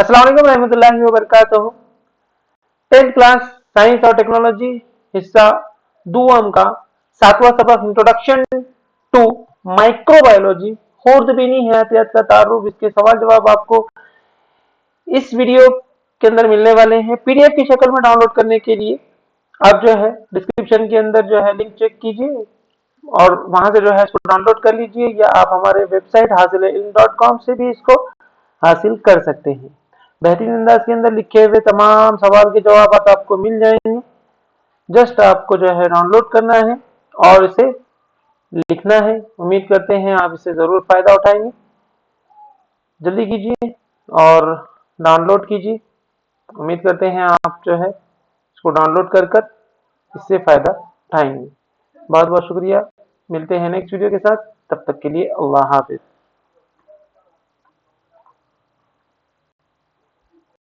अस्सलाम वालेकुम रहमतुल्लाहि व बरकातहू। 10th क्लास साइंस और टेक्नोलॉजी हिस्सा दुआम का 7वां सबक इंट्रोडक्शन टू माइक्रोबायोलॉजी खुर्दबीनी हयातियात का तारुफ, इसके सवाल जवाब आपको इस वीडियो के अंदर मिलने वाले हैं। पीडीएफ की शक्ल में डाउनलोड करने के लिए आप जो है डिस्क्रिप्शन के अंदर जो है लिंक चेक कीजिए और वहां से जो है इसको डाउनलोड कर लीजिए, या आप हमारे वेबसाइट hasil-ilm.com से भी इसको हासिल कर सकते हैं। बेहतरीन अंदाज के अंदर लिखे हुए तमाम सवाल के जवाब आपको मिल जाएंगे। जस्ट आपको जो है डाउनलोड करना है और इसे लिखना है। उम्मीद करते हैं आप इससे जरूर फायदा उठाएंगे। जल्दी कीजिए और डाउनलोड कीजिए। उम्मीद करते हैं आप जो है इसको डाउनलोड कर इससे फायदा उठाएंगे। बहुत बहुत शुक्रिया। मिलते हैं नेक्स्ट वीडियो के साथ, तब तक के लिए अल्लाह हाफिज।